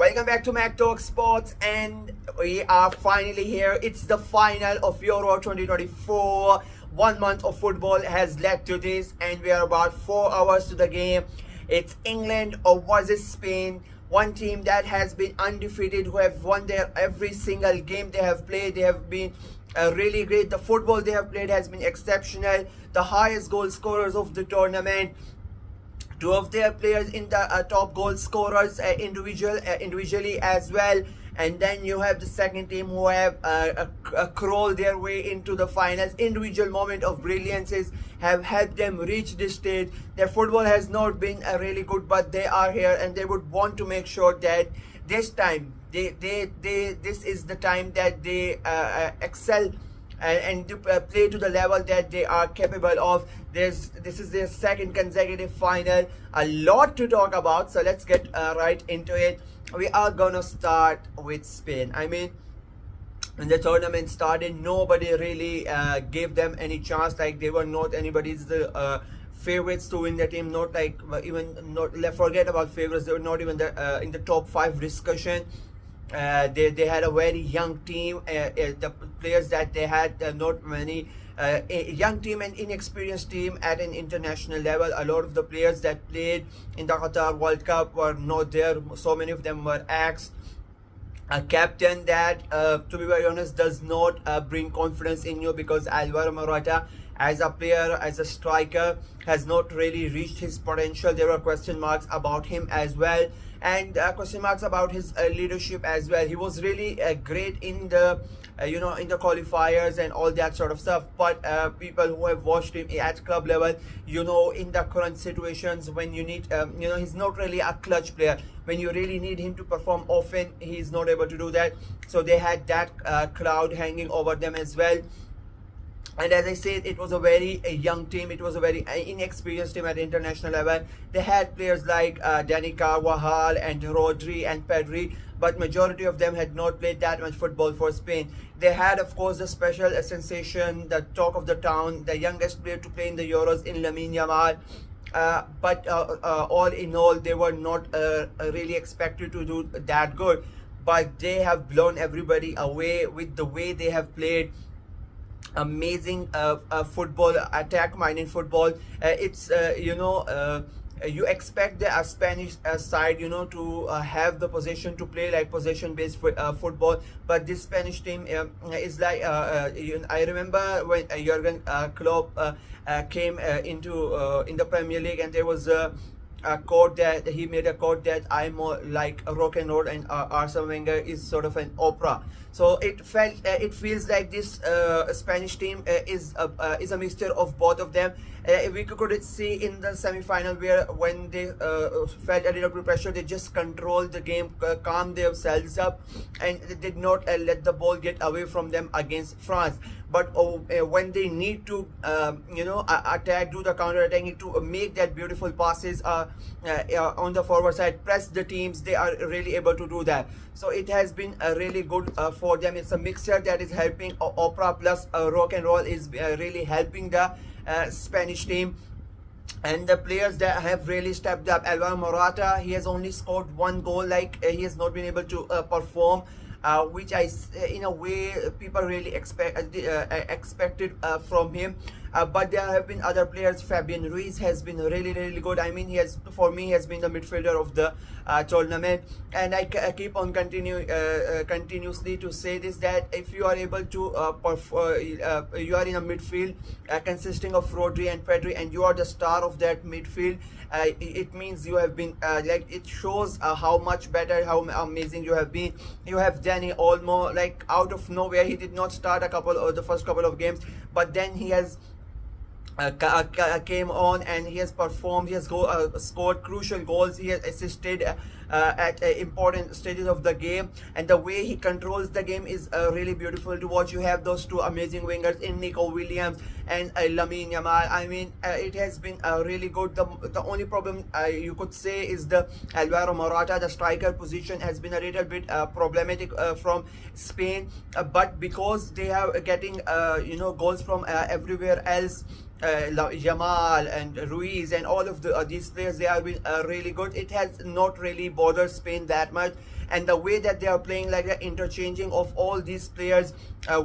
Welcome back to Mac Talk Sports, and we are finally here. It's the final of Euro 2024. 1 month of football has led to this, and we are about 4 hours to the game. It's England versus Spain. One team that has been undefeated, who have won their every single game they have played. They have been really great. The football they have played has been exceptional. The highest goal scorers of the tournament. Two of their players in the top goal scorers individually as well. And then you have the second team who have crawled their way into the finals. Individual moment of brilliances have helped them reach this stage. Their football has not been really good, but they are here, and they would want to make sure that this time this is the time that they excel and play to the level that they are capable of. This is their second consecutive final. A lot to talk about, so let's get right into it. We are gonna start with Spain. I mean, when the tournament started, nobody really gave them any chance. Like, they were not anybody's favorites to win the team. Not like forget about favorites. They were not even in the top 5 discussion. They had a very young team. The players that they had, not many. A young team and inexperienced team at an international level. A lot of the players that played in the Qatar World Cup were not there. So many of them were axed. A captain that, to be very honest, does not bring confidence in you, because Alvaro Morata, as a player, as a striker, has not really reached his potential. There were question marks about him as well, and question marks about his leadership as well. He was really great in the in the qualifiers and all that sort of stuff, but people who have watched him at club level, in the current situations, when you need he's not really a clutch player. When you really need him to perform often, he's not able to do that. So they had that cloud hanging over them as well. And as I said, it was a very young team. It was a very inexperienced team at international level. They had players like Dani Carvajal and Rodri and Pedri, but majority of them had not played that much football for Spain. They had, of course, the special sensation, the talk of the town, the youngest player to play in the Euros in Lamine Yamal. But all in all, they were not really expected to do that good. But they have blown everybody away with the way they have played. Amazing football, attack-minded football. It's you expect the Spanish side to have the possession, to play like possession-based football, but this Spanish team is like I remember when Jurgen Klopp came into in the Premier League, and there was a quote that he made, a quote that I'm more like a rock and roll, and Arsene Wenger is sort of an opera. So it feels like this Spanish team is a mixture of both of them. We could see in the semi-final, where when they felt a little bit of pressure, they just controlled the game, calmed themselves up, and they did not let the ball get away from them against France. But when they need to attack, do the counter attacking, to make that beautiful passes on the forward side, press the teams, they are really able to do that. So it has been really good for them. It's a mixture that is helping. Opera plus rock and roll is really helping the Spanish team. And the players that have really stepped up, Alvaro Morata, he has only scored 1 goal. Like, he has not been able to perform, which in a way people really expected from him. But there have been other players. Fabian Ruiz has been really good. I mean, for me, he has been the midfielder of the tournament. And I keep on continuously to say this, that if you are able to you are in a midfield consisting of Rodri and Pedri, and you are the star of that midfield, it means you have been it shows how much better, how amazing you have been. You have Dani Olmo, like, out of nowhere. He did not start the first couple of games, but then he has came on, and he has performed. He has scored crucial goals. He has assisted at important stages of the game, and the way he controls the game is really beautiful to watch. You have those two amazing wingers in Nico Williams and Lamine Yamal. I mean, it has been really good. The only problem you could say is the Alvaro Morata, the striker position, has been a little bit problematic from Spain, but because they are getting goals from everywhere else, Yamal and Ruiz and all of these players, they have been really good. It has not really bother Spain that much. And the way that they are playing, like the interchanging of all these players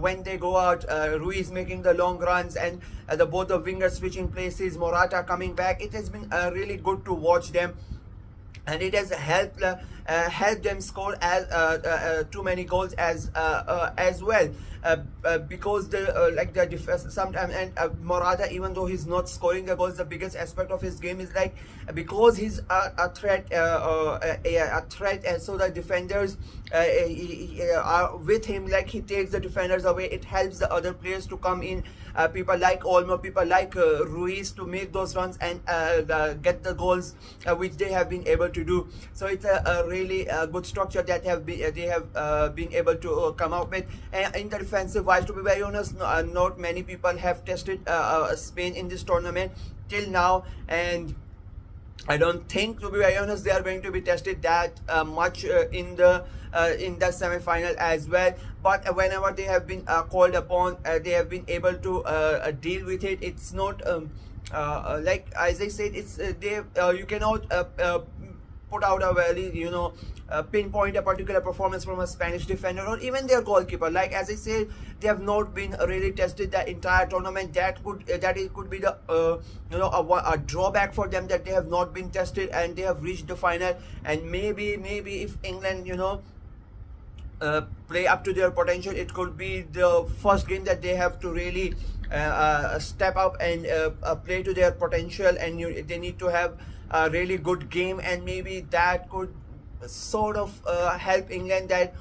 when they go out, Ruiz making the long runs, and both the wingers switching places, Morata coming back, it has been really good to watch them. And it has helped them score too many goals as well, because the defense sometimes, and Morata, even though he's not scoring the goals, the biggest aspect of his game is like, because he's a threat, and so the defenders are with him, like he takes the defenders away, it helps the other players to come in, people like Olmo, people like Ruiz, to make those runs and get the goals which they have been able to do. So it's a really good structure that they have been able to come out with. And in the defensive wise, to be very honest, not many people have tested Spain in this tournament till now, and I don't think, to be very honest, they are going to be tested that much in the semi-final as well. But whenever they have been called upon, they have been able to deal with it. It's not like, as I said, it's you cannot put out a very, pinpoint a particular performance from a Spanish defender or even their goalkeeper. Like, as I said, they have not been really tested the entire tournament. That could be the a drawback for them, that they have not been tested and they have reached the final. And maybe if England play up to their potential, it could be the first game that they have to really step up and play to their potential, and they need to have a really good game, and maybe that could sort of help England, that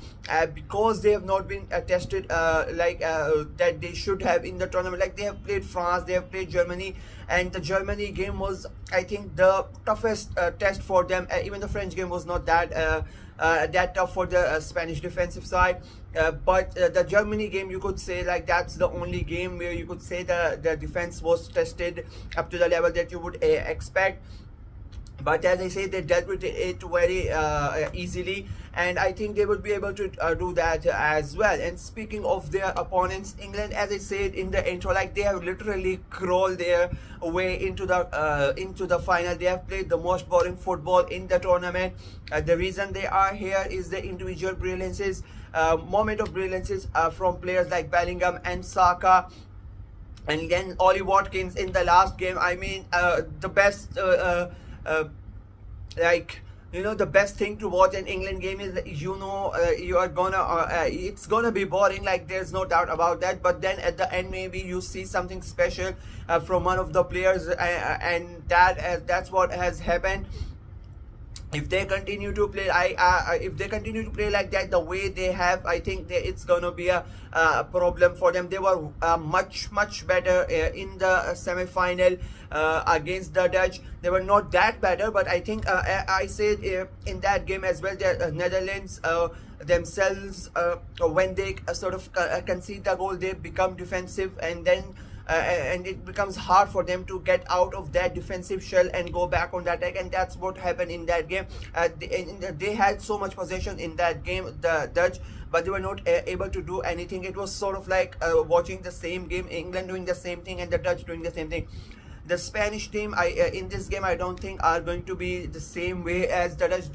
because they have not been tested that they should have in the tournament. Like, they have played France, they have played Germany, and the Germany game was, I think, the toughest test for them. Even the French game was not that tough for the Spanish defensive side, but the Germany game, you could say, like, that's the only game where you could say the defense was tested up to the level that you would expect. But as I say, they dealt with it very easily, and I think they would be able to do that as well. And speaking of their opponents, England, as I said in the intro, like, they have literally crawled their way into the final. They have played the most boring football in the tournament. The reason they are here is the individual brilliances, moment of brilliances from players like Bellingham and Saka. And then Ollie Watkins in the last game. I mean, the best the best thing to watch an England game is that you are gonna it's gonna be boring, like, there's no doubt about that, but then at the end maybe you see something special from one of the players, and that's what has happened. If they continue to play, if they continue to play like that, the way they have, I think it's gonna be a problem for them. They were much better in the semi-final against the Dutch. They were not that better, but I think I said in that game as well that Netherlands themselves, when they sort of concede the goal, they become defensive, and then and it becomes hard for them to get out of that defensive shell and go back on the attack. And that's what happened in that game. They had so much possession in that game, the Dutch, but they were not able to do anything. It was sort of like watching the same game, England doing the same thing and the Dutch doing the same thing. The Spanish team, in this game, I don't think are going to be the same way as the Dutch.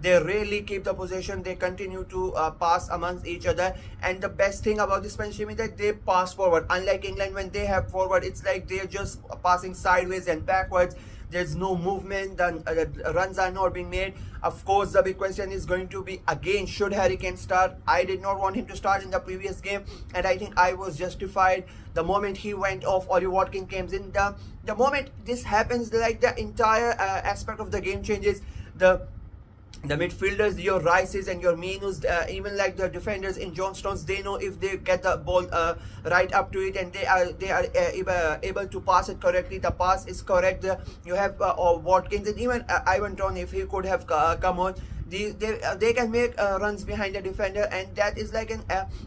They really keep the possession. They continue to pass amongst each other. And the best thing about the Spanish team is that they pass forward. Unlike England, when they have forward, it's like they're just passing sideways and backwards. There's no movement, the runs are not being made. Of course, the big question is going to be, again, should Harry Kane start? I did not want him to start in the previous game, and I think I was justified. The moment he went off, Ollie Watkins came in. The moment this happens, like, the entire aspect of the game changes. The midfielders, your Rices and your Minus, even like the defenders in John Stones, they know if they get the ball right up to it, and they are able to pass it correctly. The pass is correct. You have Watkins, and even Ivan Toney, if he could have come on, they can make runs behind the defender, and that is like an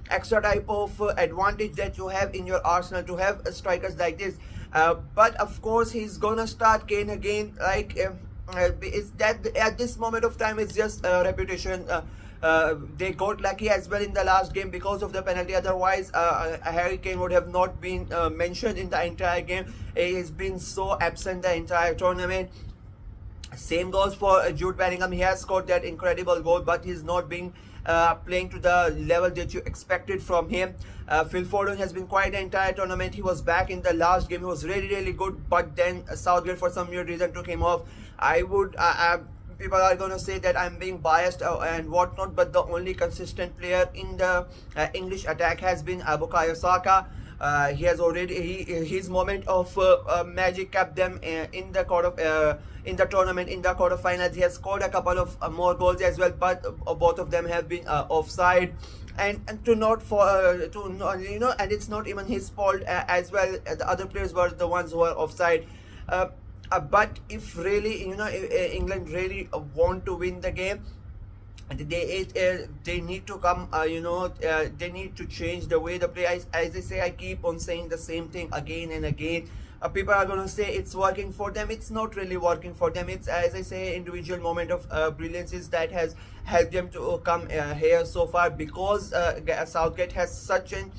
extra type of advantage that you have in your arsenal, to have strikers like this. But of course, he's gonna start Kane again, like. Is that at this moment of time, it's just reputation. They got lucky as well in the last game because of the penalty. Otherwise, Harry Kane would have not been mentioned in the entire game. He has been so absent the entire tournament. Same goes for Jude Bellingham. He has scored that incredible goal, but he's not being playing to the level that you expected from him. Phil Foden has been quite the entire tournament. He was back in the last game. He was really good, but then Southgate for some weird reason took him off. People are going to say that I'm being biased and whatnot, but the only consistent player in the English attack has been Bukayo Saka. He has already his moment of magic kept them in the in the tournament, in the quarterfinals. He has scored a couple of more goals as well, but both of them have been offside. And to not for to you know, and it's not even his fault as well. The other players were the ones who were offside. But if really, you know, if England really want to win the game, they need to come, they need to change the way they play. As I say, I keep on saying the same thing again and again. People are going to say it's working for them. It's not really working for them. It's, as I say, individual moment of brilliance that has helped them to come here so far, because Southgate has such an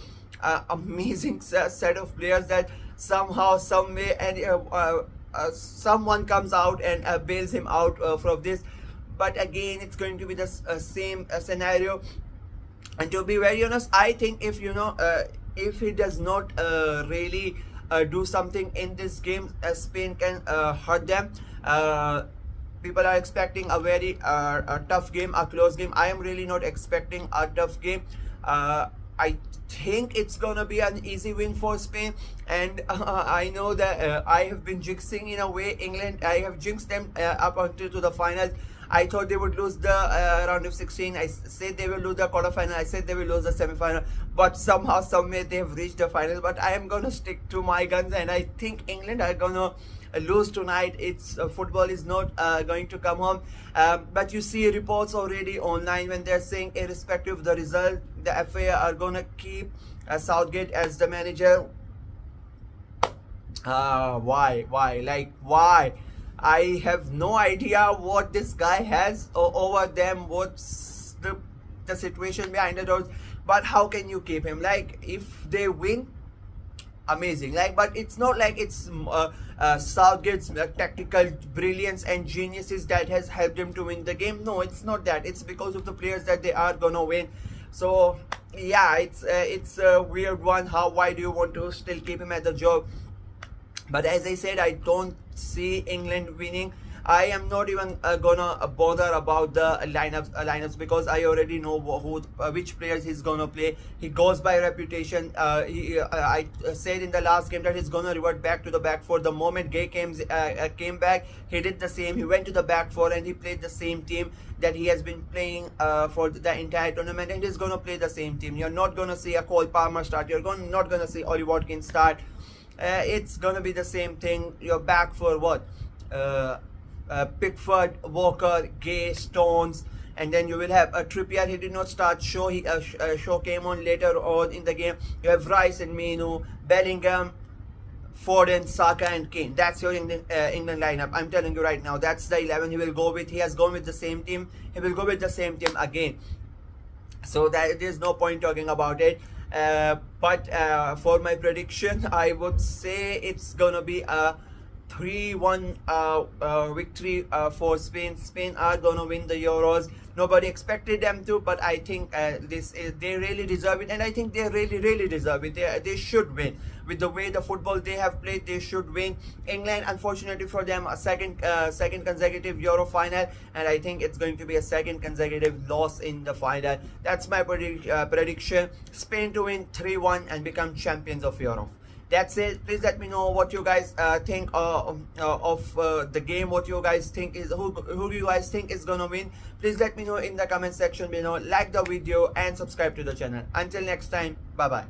amazing set of players that somehow, some way, and someone comes out and bails him out from this. But again, it's going to be the same scenario. And to be very honest, I think if if he does not really do something in this game, Spain can hurt them. People are expecting a very tough game, a close game. I am really not expecting a tough game. I think it's gonna be an easy win for Spain, and I know that I have been jinxing in a way England. I have jinxed them up until to the finals. I thought they would lose the round of 16. I said they will lose the quarterfinal. I said they will lose the semi-final. But somehow, someway, they have reached the final. But I am gonna stick to my guns, and I think England are gonna lose tonight. It's football is not going to come home. But you see reports already online when they're saying, irrespective of the result, the FA are gonna keep Southgate as the manager. Why? Like, why? I have no idea what this guy has over them. What's the situation behind the doors? But how can you keep him? Like, if they win, amazing. Like, but it's not like it's Southgate's tactical brilliance and geniuses that has helped him to win the game. No, it's not that. It's because of the players that they are gonna win. So yeah, it's a weird one. Why do you want to still keep him at the job? But as I said, I don't see England winning. I am not even gonna bother about the lineups because I already know which players he's gonna play. He goes by reputation. I said in the last game that he's gonna revert back to the back four. The moment Gay came back, he did the same. He went to the back four and he played the same team that he has been playing for the entire tournament, and he's gonna play the same team. You're not gonna see a Cole Palmer start. Not gonna see Ollie Watkins start. It's gonna be the same thing. You're back for what? Pickford, Walker, Gay, Stones, and then you will have a Trippier. He did not start. Shaw came on later on in the game. You have Rice and Minu, Bellingham, Foden, Saka, and Kane. That's your England lineup. I'm telling you right now. That's the 11 he will go with. He has gone with the same team. He will go with the same team again. So that there's no point talking about it. But for my prediction, I would say it's gonna be a 3-1 victory for Spain. Spain are gonna win the Euros. Nobody expected them to, but I think they really deserve it, and I think they really deserve it. They should win. With the way the football they have played, they should win. England, unfortunately for them, a second consecutive Euro final, and I think it's going to be a second consecutive loss in the final. That's my prediction. Spain to win 3-1 and become champions of Europe. That's it. Please let me know what you guys think of the game. What you guys think is who do you guys think is gonna win? Please let me know in the comment section below. Like the video and subscribe to the channel. Until next time, bye bye.